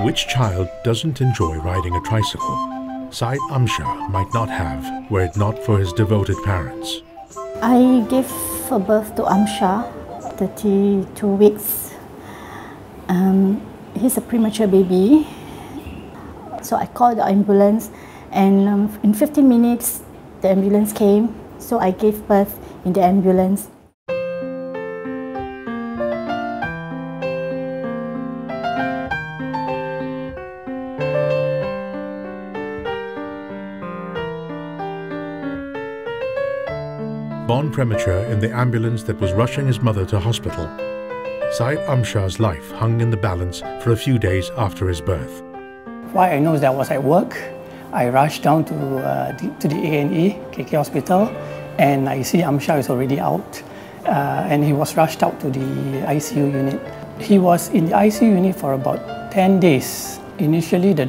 Which child doesn't enjoy riding a tricycle? Syed Amsyar might not have, were it not for his devoted parents. I gave birth to Amsyar, 32 weeks. He's a premature baby. So I called the ambulance, and in 15 minutes, the ambulance came. So I gave birth in the ambulance. Born premature in the ambulance that was rushing his mother to hospital, Syed Amsyar's life hung in the balance for a few days after his birth. Why I know is that I was at work. I rushed down to the A&E, KK Hospital, and I see Amsyar is already out, and he was rushed out to the ICU unit. He was in the ICU unit for about 10 days. Initially, the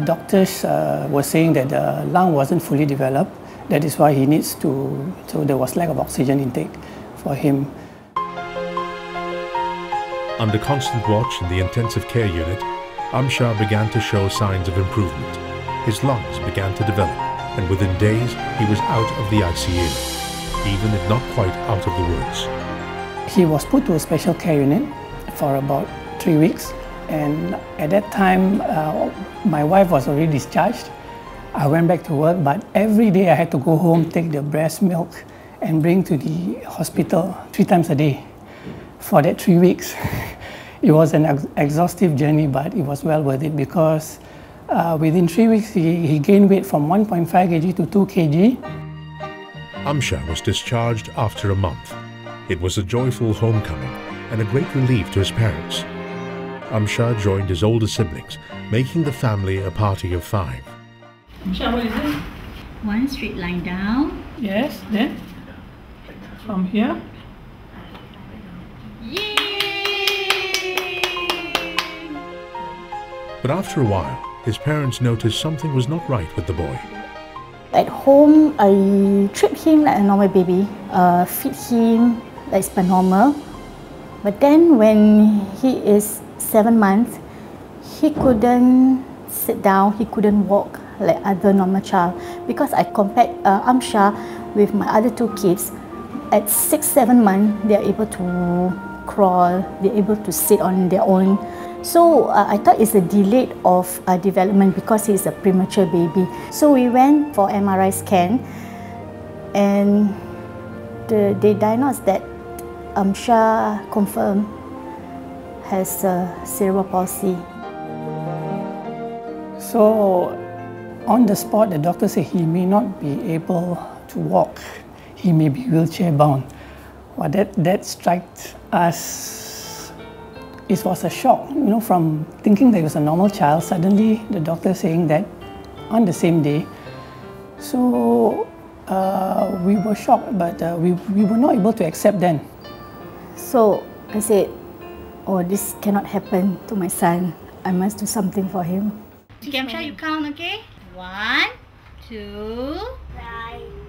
doctors were saying that the lung wasn't fully developed. That is why he needs to, so there was lack of oxygen intake for him. Under constant watch in the intensive care unit, Amsyar began to show signs of improvement. His lungs began to develop, and within days he was out of the ICU, even if not quite out of the woods. He was put to a special care unit for about 3 weeks, and at that time my wife was already discharged. I went back to work, but every day I had to go home, take the breast milk and bring to the hospital 3 times a day for that 3 weeks. It was an exhaustive journey, but it was well worth it because within 3 weeks he gained weight from 1.5 kg to 2 kg. Amsyar was discharged after a month. It was a joyful homecoming and a great relief to his parents. Amsyar joined his older siblings, making the family a party of 5. Amsyar, what is it? One straight line down. Yes, then from here. Yay! But after a while, his parents noticed something was not right with the boy. At home, I treat him like a normal baby, feed him like per normal. But then when he is 7 months, he couldn't sit down, he couldn't walk like other normal child, because I compared Amsyar with my other 2 kids. At 6-7 months, they are able to crawl, they're able to sit on their own. So I thought it's a delay of development because he's a premature baby. So we went for MRI scan, and they diagnosed that Amsyar confirmed has cerebral palsy. So on the spot, the doctor said he may not be able to walk. He may be wheelchair bound. Well, that struck us. It was a shock, from thinking that he was a normal child. Suddenly, the doctor saying that on the same day. So we were shocked, but we were not able to accept then. So I said, "Oh, this cannot happen to my son. I must do something for him." Okay, Amsyar, you count, okay? 1, 2,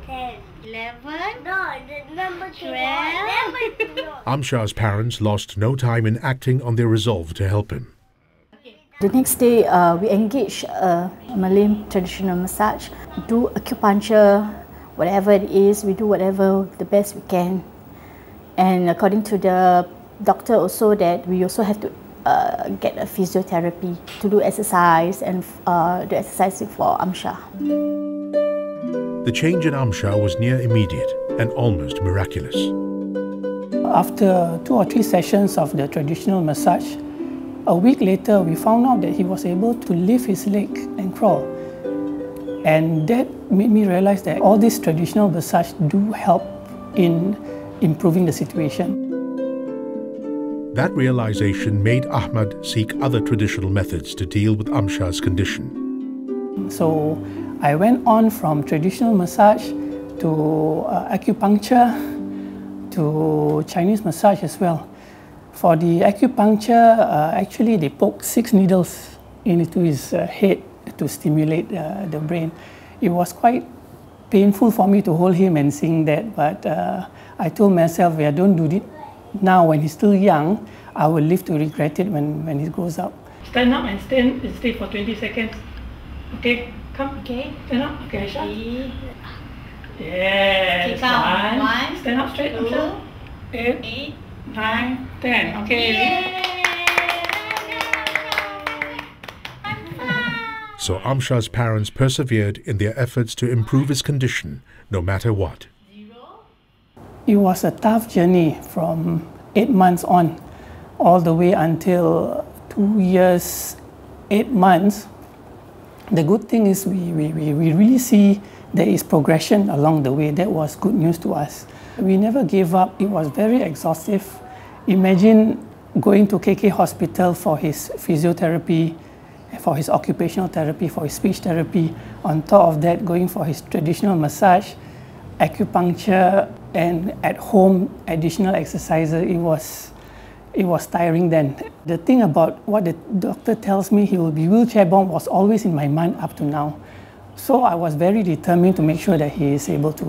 10, 11. No, the number 2. 12. Amsyar's parents lost no time in acting on their resolve to help him. The next day, we engaged a Malay traditional massage, do acupuncture, whatever it is, we do whatever the best we can. And according to the doctor also, that we also have to get a physiotherapy to do exercise and do exercising for Amsyar. The change in Amsyar was near immediate and almost miraculous. After 2 or 3 sessions of the traditional massage, a week later we found out that he was able to lift his leg and crawl. And that made me realize that all these traditional massage do help in improving the situation. That realization made Ahmad seek other traditional methods to deal with Amsyar's condition. So I went on from traditional massage to acupuncture to Chinese massage as well. For the acupuncture, actually they poked 6 needles into his head to stimulate the brain. It was quite painful for me to hold him and sing that, but I told myself, yeah, don't do it now when he's still young. I will live to regret it when he grows up. Stand up and stay for 20 seconds. Okay, come. Okay. Stand up. Okay, Aisha. Yes. One. Stand up straight. 2, 8, 9, 10. Okay. So Amsyar's parents persevered in their efforts to improve his condition, no matter what. It was a tough journey from 8 months on, all the way until 2 years, 8 months. The good thing is we really see there is progression along the way. That was good news to us. We never gave up. It was very exhaustive. Imagine going to KK Hospital for his physiotherapy, for his occupational therapy, for his speech therapy. On top of that, going for his traditional massage, acupuncture, and at home additional exercises. It was tiring then. The thing about what the doctor tells me he will be wheelchair bound was always in my mind up to now. So I was very determined to make sure that he is able to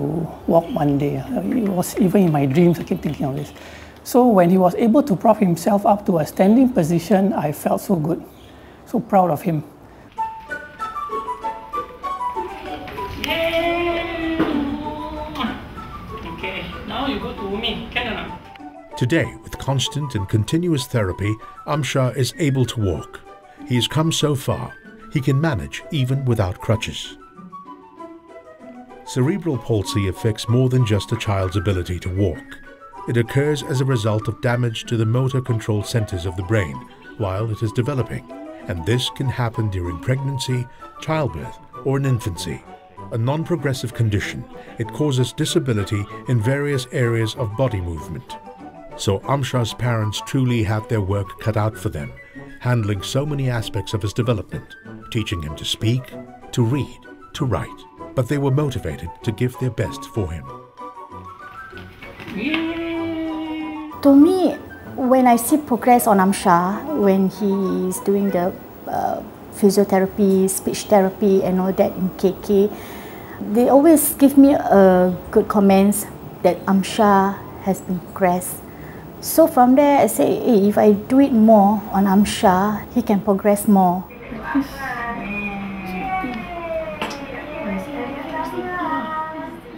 walk one day. It was even in my dreams, I keep thinking of this. So when he was able to prop himself up to a standing position, I felt so good, so proud of him. Okay, now you go to me, can or not? Today, with constant and continuous therapy, Amsyar is able to walk. He has come so far, he can manage even without crutches. Cerebral palsy affects more than just a child's ability to walk. It occurs as a result of damage to the motor control centers of the brain while it is developing, and this can happen during pregnancy, childbirth, or in infancy. A non-progressive condition, it causes disability in various areas of body movement. So Amsyar's parents truly had their work cut out for them, handling so many aspects of his development, teaching him to speak, to read, to write. But they were motivated to give their best for him. To me, when I see progress on Amsyar, when he is doing the physiotherapy, speech therapy and all that in KK, they always give me good comments that Amsyar has been progressed. So from there, I say, hey, if I do it more on Amsyar, he can progress more.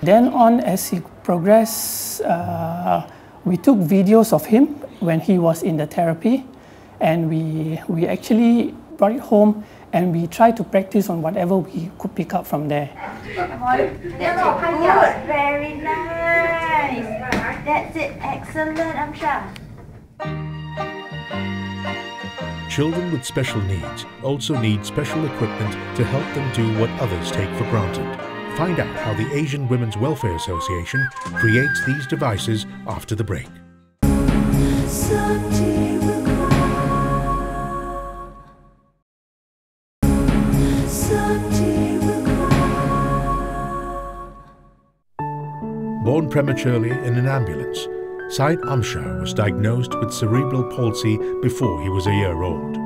Then on, as he progressed, we took videos of him when he was in the therapy, and we actually brought it home and we tried to practice on whatever we could pick up from there. That's good. Very nice. That's it. Excellent, Amsyar. Children with special needs also need special equipment to help them do what others take for granted. Find out how the Asian Women's Welfare Association creates these devices after the break. Born prematurely in an ambulance, Syed Amsyar was diagnosed with cerebral palsy before he was a year old.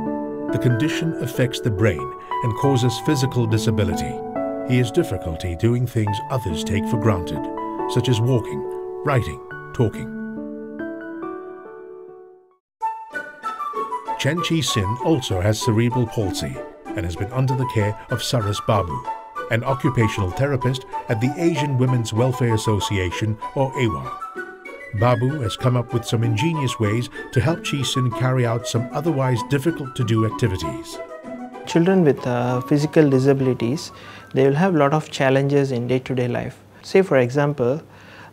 The condition affects the brain and causes physical disability. He has difficulty doing things others take for granted, such as walking, writing, talking. Chen Chi Sin also has cerebral palsy and has been under the care of Saras Babu, an occupational therapist at the Asian Women's Welfare Association, or AWA. Babu has come up with some ingenious ways to help Chi Sin carry out some otherwise difficult to do activities. Children with physical disabilities, they will have a lot of challenges in day-to-day life. Say for example,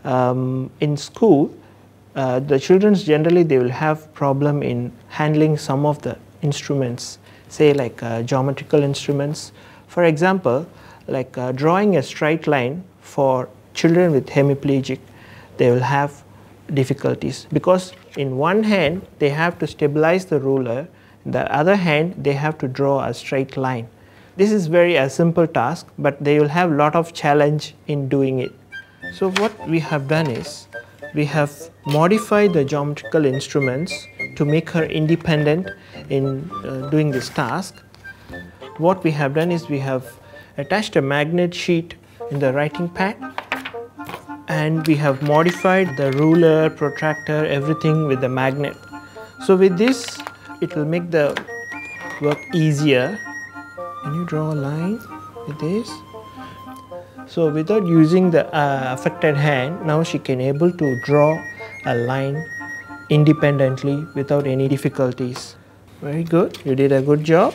in school, the children generally they will have problem in handling some of the instruments, say like geometrical instruments. For example, like drawing a straight line for children with hemiplegic, they will have difficulties, because in one hand they have to stabilize the ruler, in the other hand they have to draw a straight line. This is a simple task, but they will have a lot of challenge in doing it. So what we have done is, we have modified the geometrical instruments to make her independent in doing this task. What we have done is, we have attached a magnet sheet in the writing pad, and we have modified the ruler, protractor, everything with the magnet. So with this, it will make the work easier. Can you draw a line with this? So without using the affected hand, now she can able to draw a line independently without any difficulties. Very good, you did a good job.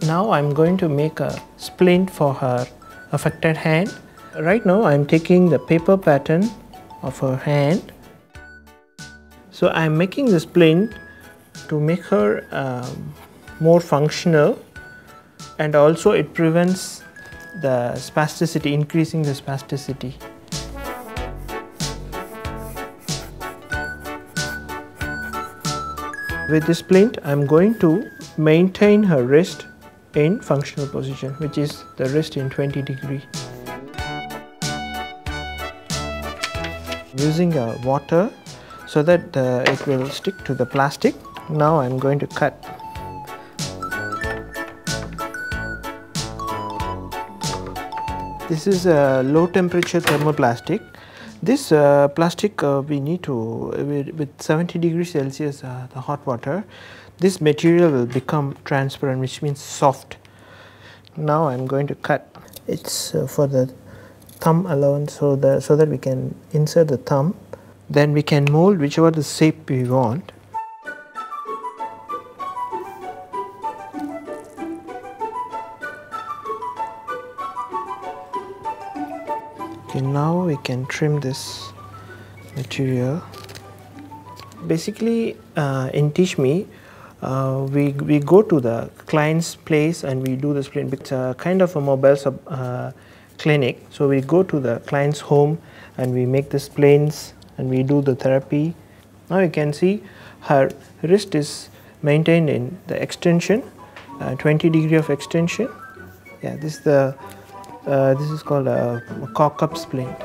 Now I'm going to make a splint for her affected hand. Right now I'm taking the paper pattern of her hand. So I'm making the splint to make her more functional, and also it prevents the spasticity, increasing the spasticity. With this splint, I'm going to maintain her wrist in functional position, which is the wrist in 20 degree. Using water so that it will stick to the plastic. Now I'm going to cut. This is a low temperature thermoplastic. This plastic we need to, with 70 degrees Celsius the hot water, this material will become transparent, which means soft. Now I'm going to cut. It's for the thumb alone, so that we can insert the thumb. Then we can mold whichever the shape we want. Okay, now we can trim this material. Basically, in Teach Me, we go to the client's place and we do the splint. It's a kind of a mobile clinic. So we go to the client's home and we make the splints and we do the therapy. Now you can see her wrist is maintained in the extension, 20 degree of extension. Yeah, this is called a cock-up splint.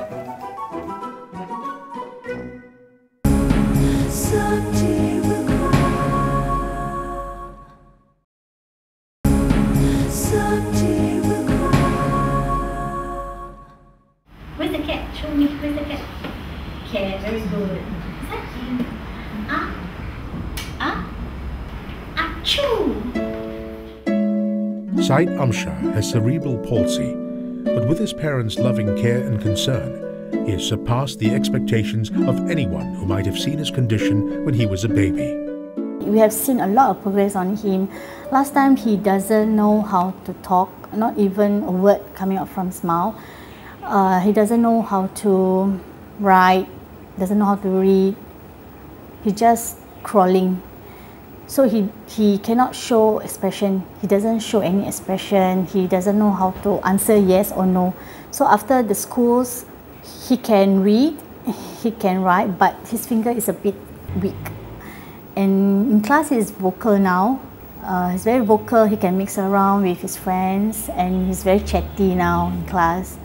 Where's the cat? Show me. Where's the cat? Cat, very good. Syed. Achoo! Syed Amsyar has cerebral palsy, but with his parents' loving care and concern, he has surpassed the expectations of anyone who might have seen his condition when he was a baby. We have seen a lot of progress on him. Last time he doesn't know how to talk, not even a word coming out from his mouth. He doesn't know how to write, doesn't know how to read. He's just crawling. So he cannot show expression. He doesn't show any expression. He doesn't know how to answer yes or no. So after the schools, he can read, he can write, but his finger is a bit weak. And in class he's vocal now. He's very vocal. He can mix around with his friends, and he's very chatty now in class.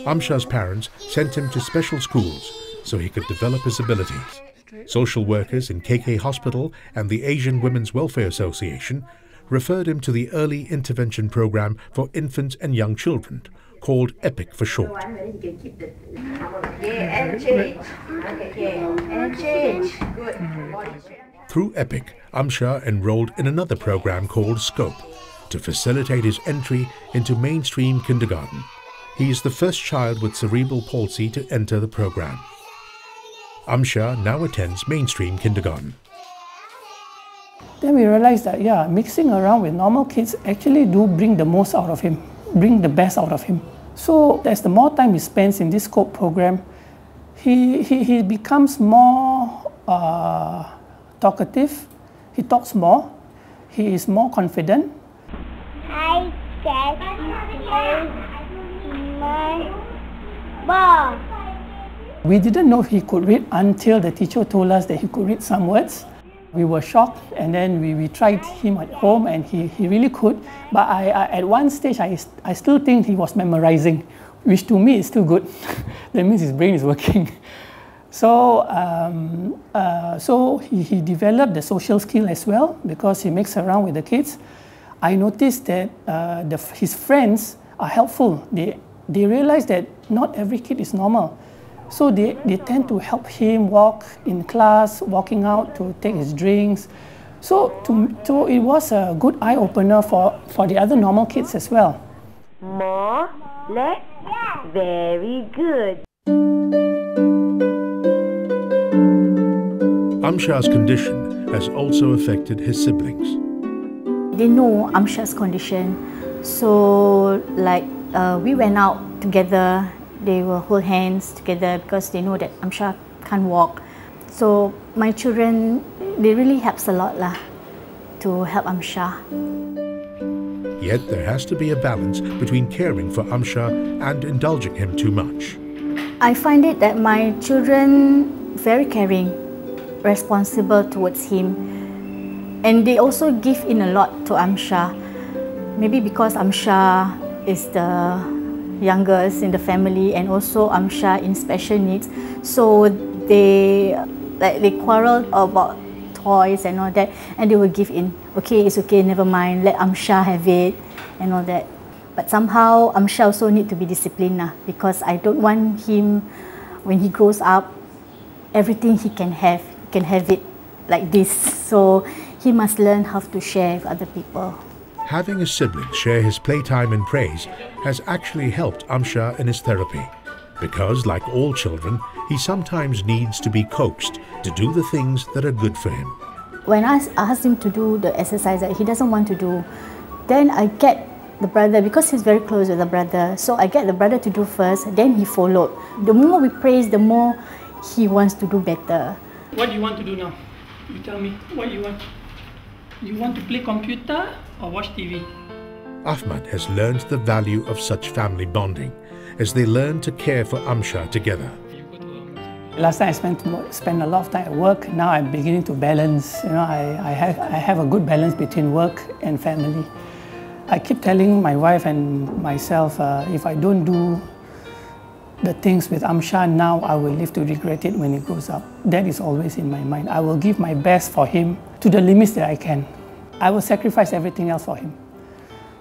Amsyar's parents sent him to special schools so he could develop his abilities. Social workers in KK Hospital and the Asian Women's Welfare Association referred him to the Early Intervention Program for Infants and Young Children, called EPIC for short. Through EPIC, Amsyar enrolled in another program called SCOPE to facilitate his entry into mainstream kindergarten. He is the first child with cerebral palsy to enter the program. Amsyar now attends mainstream kindergarten. Then we realized that, yeah, mixing around with normal kids actually do bring the most out of him, bring the best out of him. So as the more time he spends in this SCOPE program, He becomes more talkative. He talks more. He is more confident. I get my ball. We didn't know he could read until the teacher told us that he could read some words. We were shocked, and then we tried him at home, and he really could. But at one stage, I still think he was memorizing, which to me is still good. That means his brain is working. So, he developed the social skill as well, because he mixes around with the kids. I noticed that his friends are helpful. They realize that not every kid is normal. So they tend to help him walk in class, walking out to take his drinks. So it was a good eye-opener for the other normal kids as well. More, less, very good. Amsyar's condition has also affected his siblings. They know Amsyar's condition, so like we went out together. They will hold hands together because they know that Amsyar can't walk. So my children, they really helps a lot to help Amsyar. Yet there has to be a balance between caring for Amsyar and indulging him too much. I find it that my children very caring, responsible towards him, and they also give in a lot to Amsyar. Maybe because Amsyar is the youngest in the family, and also Amsyar in special needs, so they quarrel about toys and all that, and they will give in. Okay, it's okay, never mind, let Amsyar have it and all that. But somehow Amsyar also need to be disciplined because I don't want him, when he grows up, everything he can have it like this. So he must learn how to share with other people. Having a sibling share his playtime and praise has actually helped Amsyar in his therapy, because like all children, he sometimes needs to be coaxed to do the things that are good for him. When I asked him to do the exercise that he doesn't want to do, then I get the brother, because he's very close with the brother, so I get the brother to do first, then he followed. The more we praise, the more he wants to do better. What do you want to do now? You tell me, what you want? You want to play computer or watch TV? Ahmad has learned the value of such family bonding as they learn to care for Amsyar together. Last time I spent a lot of time at work. Now I'm beginning to balance. I have a good balance between work and family. I keep telling my wife and myself, if I don't do the things with Amsyar now, I will live to regret it when he grows up. That is always in my mind. I will give my best for him to the limits that I can. I will sacrifice everything else for him.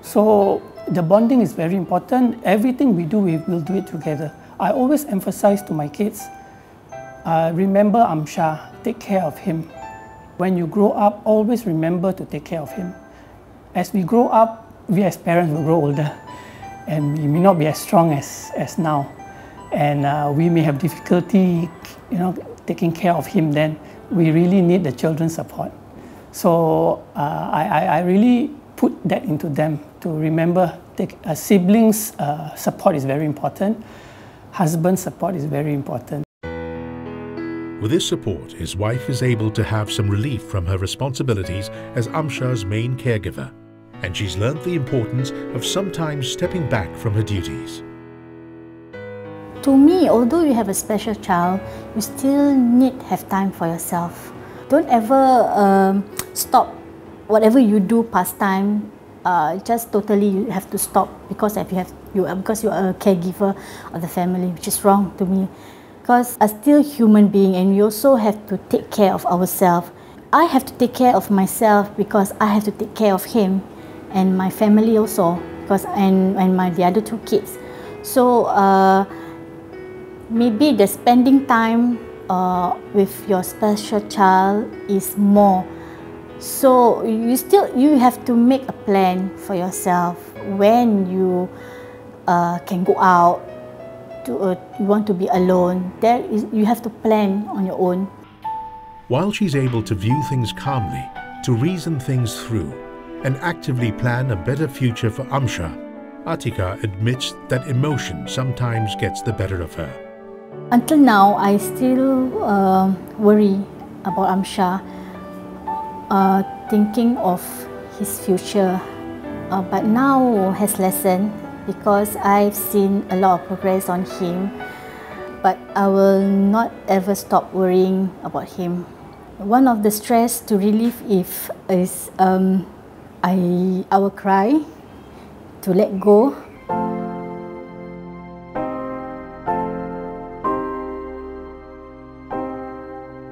So the bonding is very important. Everything we do, we will do it together. I always emphasize to my kids, remember Amsyar, take care of him. When you grow up, always remember to take care of him. As we grow up, we as parents will grow older, and we may not be as strong as now. And we may have difficulty, taking care of him. Then we really need the children's support. So I really put that into them to remember siblings' support is very important. Husband support is very important. With his support, his wife is able to have some relief from her responsibilities as Amsyar's main caregiver, and she's learnt the importance of sometimes stepping back from her duties. To me, although you have a special child, you still need to have time for yourself. Don't ever stop whatever you do pastime. Just totally you have to stop because you are a caregiver of the family, which is wrong to me. Because I'm still a human being, and we also have to take care of ourselves. I have to take care of myself because I have to take care of him and my family also, and the other two kids. So maybe the spending time with your special child is more. So you have to make a plan for yourself when you can go out. You want to be alone. You have to plan on your own. While she's able to view things calmly, to reason things through, and actively plan a better future for Amsyar, Atika admits that emotion sometimes gets the better of her. Until now, I still worry about Amsyar, thinking of his future. But now has lessened because I've seen a lot of progress on him. But I will not ever stop worrying about him. One of the stress to relieve is I will cry to let go.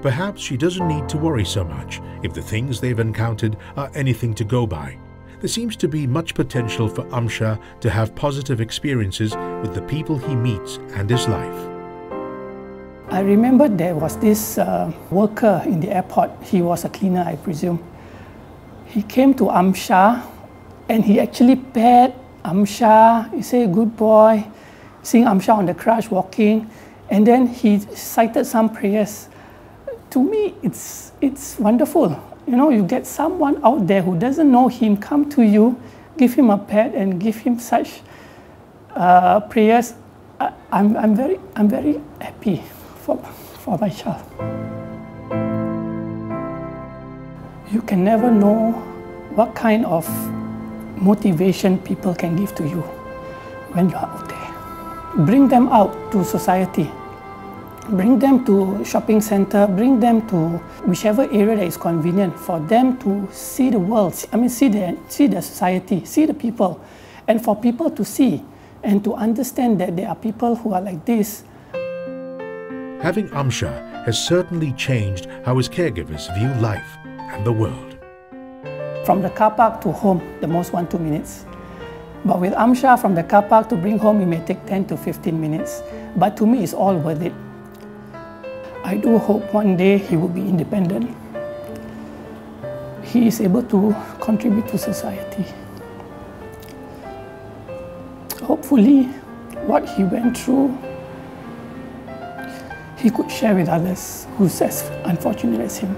Perhaps she doesn't need to worry so much if the things they've encountered are anything to go by. There seems to be much potential for Amsyar to have positive experiences with the people he meets and his life. I remember there was this worker in the airport. He was a cleaner, I presume. He came to Amsyar and he actually pet Amsyar. He said, "Good boy," seeing Amsyar on the crutch walking, and then he cited some prayers. To me, it's wonderful. You know, you get someone out there who doesn't know him come to you, give him a pet and give him such prayers. I'm very happy for my child. You can never know what kind of motivation people can give to you when you are out there. Bring them out to society. Bring them to shopping center, bring them to whichever area that is convenient for them to see the world, see the society, see the people, and for people to see and to understand that there are people who are like this. Having Amsyar has certainly changed how his caregivers view life and the world. From the car park to home, the most 1-2 minutes. But with Amsyar, from the car park to bring home, it may take 10 to 15 minutes. But to me, it's all worth it. I do hope one day he will be independent. He is able to contribute to society. Hopefully, what he went through, he could share with others who's as unfortunate as him.